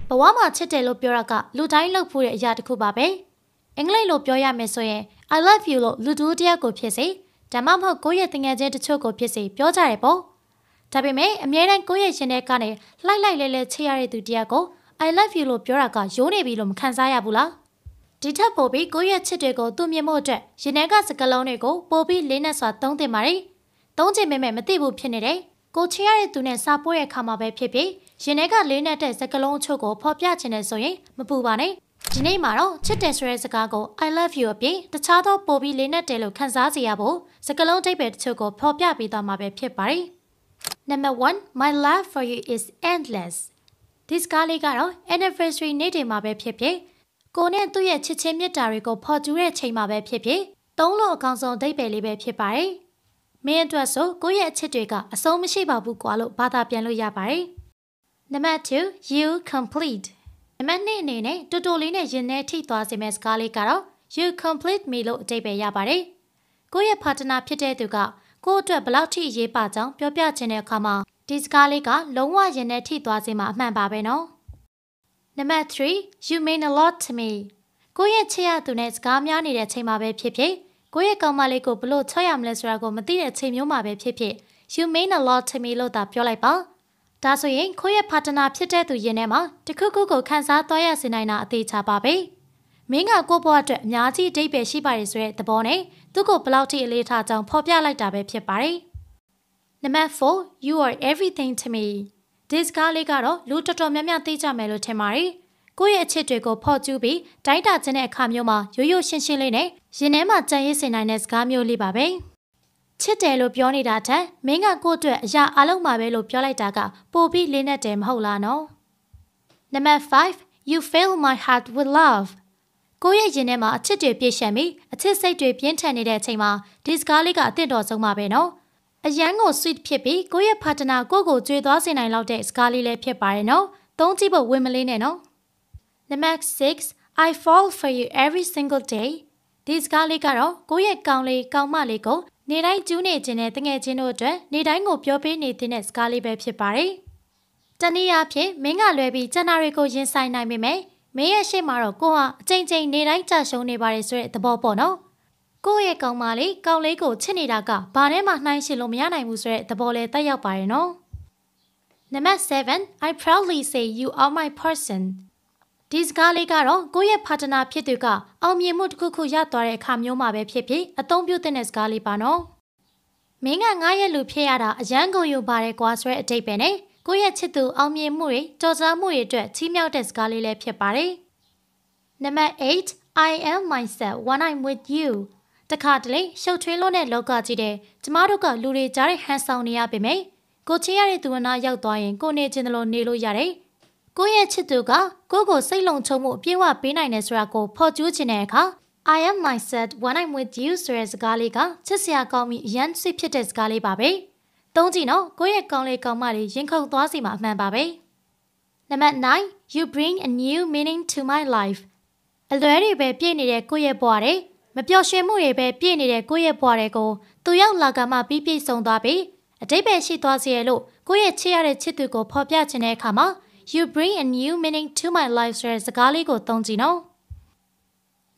ဘဝမှာချစ်တယ်လို့ပြောတာကလူတိုင်းလုပ်ဖို့တဲ့အရာတစ်ခုပါပဲအင်္ဂလိပ်လိုပြောရမယ်ဆိုရင် I love you လို့လူတူတယောက်ကိုဖြစ်စေဒါမှမဟုတ်ကိုယ့်ရဲ့တငယ်ချင်းတချို့ကိုဖြစ်စေပြောကြတယ်ပေါ့ဒါပေမဲ့အမြဲတမ်းကိုယ့်ရဲ့ရှင်တဲ့ကနေလှိုက်လိုက်လဲလဲချစ်ရတဲ့သူတယောက်ကို I love you လို့ပြောတာကရိုးနေပြီလို့မခံစားရဘူးလားဒီထက်ပိုပြီးကိုယ့်ရဲ့ချစ်တွေကိုသူ့မြင်ဖို့အတွက်ရင်ထဲကစကားလုံးတွေကိုပိုပြီးလေးနက်စွာသုံးသင့်ပါတယ်သုံးချင်ပေမဲ့မသိဘူးဖြစ်နေတယ်ကိုချစ်ရတဲ့သူနဲ့စာပို့ရဲ့အခါမှာပဲဖြစ်ဖြစ်ရင်ထဲကလေးနက်တဲ့စကားလုံးအချို့ကိုဖော်ပြချင်တယ်ဆိုရင်မပူပါနဲ့ဒီနေ့မှာတော့ချစ်တယ်ဆိုတဲ့စကားကို I love you အပြင်တခြားသောပိုပြီးလေးနက်တယ်လို့ခံစားစေရဖို့စကားလုံးအဓိပ္ပာယ်တချို့ကိုဖော်ပြပေးသွားမှာပဲဖြစ်ပါတယ် Number 1 My love for you is endless ဒီစကားလေးကတော့ anniversary နေ့တွေမှာပဲဖြစ်ဖြစ်ကိုနဲ့သူ့ရဲ့ချစ်ချင်းမြတ်တာတွေကိုဖော်ကျူးတဲ့ချိန်မှာပဲဖြစ်ဖြစ်သုံးလို့အကောင်းဆုံးအဓိပ္ပာယ်လေးပဲဖြစ်ပါတယ်မင်းအတွက်ဆိုကိုယ့်ရဲ့အချစ်တွေကအဆုံးမရှိပါဘူးကွာလို့ဘာသာပြန်လို့ရပါတယ် Number 2 You complete နံပါတ်2အနေနဲ့တူတူလေးနဲ့ရင်ထဲထိသွားစေမယ့်စကားလေးကတော့ You complete me လို့အဓိပ္ပာယ်ရပါတယ်ကိုယ့်ရဲ့ partner ဖြစ်တဲ့သူကကိုယ့်အတွက်ဘလောက်ထိအရေးပါကြောင်းပြောပြချင်တဲ့အခါမှာဒီစကားလေးကလုံးဝရင်ထဲထိသွားစေမှာအမှန်ပါပဲနော် Number 3 You mean a lot to me ကိုယ့်ရဲ့ချစ်ရသူနဲ့စကားများနေတဲ့ချိန်မှာပဲဖြစ်ဖြစ်ကိုယ့်ရဲ့ကောင်မလေးကိုဘလို့ချော့ရမလဲဆိုတာကိုမသိတဲ့ချိန်မျိုးမှာပဲဖြစ်ဖြစ် You mean a lot to me လို့သာပြောလိုက်ပါဒါဆိုရင်ကိုယ့်ရဲ့ partner ဖြစ်တဲ့သူရင်ထဲမှာတခုခုကိုခံစားသွားရစေနိုင်တာအသေးချပါပဲမင်းကကိုယ့်ဘဝအတွက်အများကြီးအဓိပ္ပာယ်ရှိပါတယ်ဆိုတဲ့သဘောနဲ့သူ့ကိုဘလောက်ထိအလေးထားကြောင်းဖော်ပြလိုက်တာပဲဖြစ်ပါတယ် Number 4 You are everything to me ဒီစကားလေးကတော့လူတော်တော်များများသိကြမယ်လို့ထင်ပါတယ်ကိုယ့်ရဲ့အချစ်တွေကိုဖော်ကျူးပြီးတိုင်းတာခြင်းတဲ့အခါမျိုးမှာရိုးရိုးရှင်းရှင်းလေးနဲ့ရင်ထဲမှာကြံရည်စင်နိုင်တဲ့စကားမျိုးလေးပါပဲချစ်တယ်လို့ပြောနေတာထက်မင်းကကိုယ့်အတွက်အရာအလုံးပါပဲလို့ပြောလိုက်တာကပိုပြီးလေးနက်တယ်မဟုတ်လားနော် Number 5 You fill my heart with love ကိုယ့်ရဲ့ရင်ထဲမှာအချစ်တွေပြည့်ရှံပြီးအချစ်စိတ်တွေပြင်းထန်နေတဲ့အချိန်မှာဒီစကားလေးကအသင့်တော်ဆုံးပါပဲနော်အရန်ကို sweet ဖြစ်ပြီးကိုယ့်ရဲ့ partner ကိုယ့်ကိုကြွေသွားစေနိုင်လောက်တဲ့စကားလေးလည်းဖြစ်ပါတယ်နော်သုံးကြည့်ဖို့ဝင်မလေးနဲ့နော် Number 6 I fall for you every single day ဒီစကားလေးကတော့ကိုယ့်ရဲ့ကောင်းလေးကောင်းမလေးကိုနေတိုင်းကျူးနေခြင်းနဲ့တငယ်ချင်းတို့အတွက်နေတိုင်းကိုပြောပေးနေတဲ့စကားလေးပဲဖြစ်ပါတယ်တနည်းအားဖြင့်မင်းကလွယ်ပြီးကျန်တာတွေကိုရင်ဆိုင်နိုင်ပေမဲ့မင်းရဲ့ရှေ့မှာတော့ကိုဟာအချိန်ချင်းနေတိုင်းကြာရှုံးနေပါတယ်ဆိုတဲ့သဘောပေါ့နော်ကိုယ့်ရဲ့ကောင်းမလေးကောင်းလေးကိုချစ်နေတာကဘာနဲ့မှနှိုင်းယှဉ်လို့မရနိုင်ဘူးဆိုတဲ့သဘောလေးတက်ရောက်ပါတယ်နော် Number 7 I proudly say you are my personဒီစကားလေးကတော့ကိုယ့်ရဲ့ partner ဖြစ်သူကအောင်မြင်မှုတစ်ခုခုရသွားတဲ့အခါမျိုးမှာပဲဖြစ်ဖြစ်အသုံးပြုတဲ့စကားလေးပါနော်မင်းကငါရဲ့လူဖြစ်ရတာအရန်ကုန်ယူပါတယ်ကွာဆိုတဲ့အတိတ်ပဲနဲ့ကိုယ့်ရဲ့ချစ်သူအောင်မြင်မှုတွေကြော်ကြားမှုတွေအတွက်ချီးမြှောက်တဲ့စကားလေးလည်းဖြစ်ပါတယ် Number 8 I am myself when I'm with you တခါတလေရှုပ်ထွေးလို့တဲ့လောကကြီးတဲ့ကျမတို့ကလူတွေကြားတဲ့ဟန်ဆောင်နေရပေမဲ့ကိုချစ်ရတဲ့သူနာရောက်သွားရင်ကိုနေခြင်းလို့နေလို့ရတယ်ကိုယ့်ရဲ့ချစ်သူကကိုယ့်ကိုစိတ်လုံခြုံမှုအပြည့်အဝပေးနိုင်တယ်ဆိုတာကိုဖော်ကျူးခြင်းတဲ့အခါ I am myself when I'm with you ဆိုတဲ့စကားလေးကချစ်စရာကောင်းပြီးအရန်ဆွေဖြစ်တဲ့စကားလေးပါပဲသုံးကြည့်နော်ကိုယ့်ရဲ့ကောင်းလေးကောင်းမလေးရင်ခုန်သွားစီမှာအမှန်ပါပဲ Number 9 You bring a new meaning to my life အလွဲတွေပဲပြည့်နေတဲ့ကိုယ့်ရဲ့ဘဝတွေမပျော်ရွှင်မှုတွေပဲပြည့်နေတဲ့ကိုယ့်ရဲ့ဘဝတွေကိုသူရောက်လာကမှပြီးပြည့်စုံသွားပြီးအတိတ်ပဲရှိသွားစေရလို့ကိုယ့်ရဲ့ချစ်ရတဲ့ချစ်သူကိုဖော်ပြခြင်းတဲ့အခါမှာ You bring a new meaning to my life ဆိုတဲ့စကားလေးကိုသုံးကြည့်နော်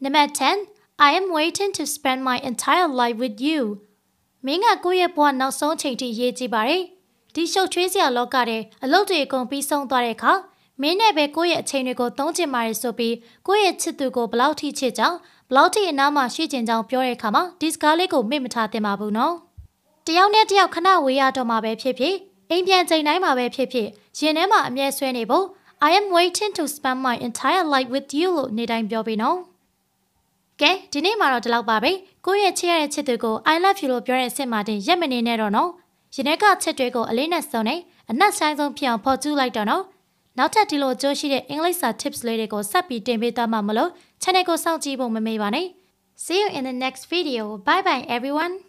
Number 10 I am waiting to spend my entire life with you မင်းကကိုယ့်ရဲ့ဘဝနောက်ဆုံးချိန်ထိရေးကြည့်ပါရဲ့ဒီရှုပ်ထွေးစရာလောကတဲ့အလုပ်တွေအကုန်ပြီးဆုံးသွားတဲ့အခါမင်းနဲ့ပဲကိုယ့်ရဲ့အချိန်တွေကိုသုံးချင်ပါတယ်ဆိုပြီးကိုယ့်ရဲ့ချစ်သူကိုဘလောက်ထိချစ်ကြောင်းဘလောက်ထိအနားမှာရှိချင်ကြောင်းပြောတဲ့အခါမှာဒီစကားလေးကိုမေ့မထားသင့်ပါဘူးနော်တယောက်နဲ့တယောက်ခဏဝေးရတော့မှာပဲဖြစ်ဖြစ်အိမ်ပြန်ချိန်တိုင်းမှာပဲဖြစ်ဖြစ်ရင်ထဲမှာအမြဲဆွဲနေဖို့ I am waiting to spend my entire life with you လို့နေတိုင်းပြောပြီးနော်ကဲဒီနေ့မှာတော့ဒီလောက်ပါပဲကိုယ့်ရဲ့ချစ်ရတဲ့ချစ်သူကို I love you လို့ပြောတဲ့အဆင့်မှာတင်ရက်မနေနဲ့တော့နော်ရင်ထဲကချစ်တွေကိုအလေးနဲ့စုံနဲ့အနက်ဆိုင်ဆုံးဖြစ်အောင်ဖော်ကျူးလိုက်တော့နော်နောက်ထပ်ဒီလိုအကျိုးရှိတဲ့အင်္ဂလိပ်စာ tips လေးတွေကိုဆက်ပြီးတင်ပေးသွားမှာမလို့ channel ကိုစောင့်ကြည့်ဖို့မမေ့ပါနဲ့ See you in the next video. Bye bye everyone.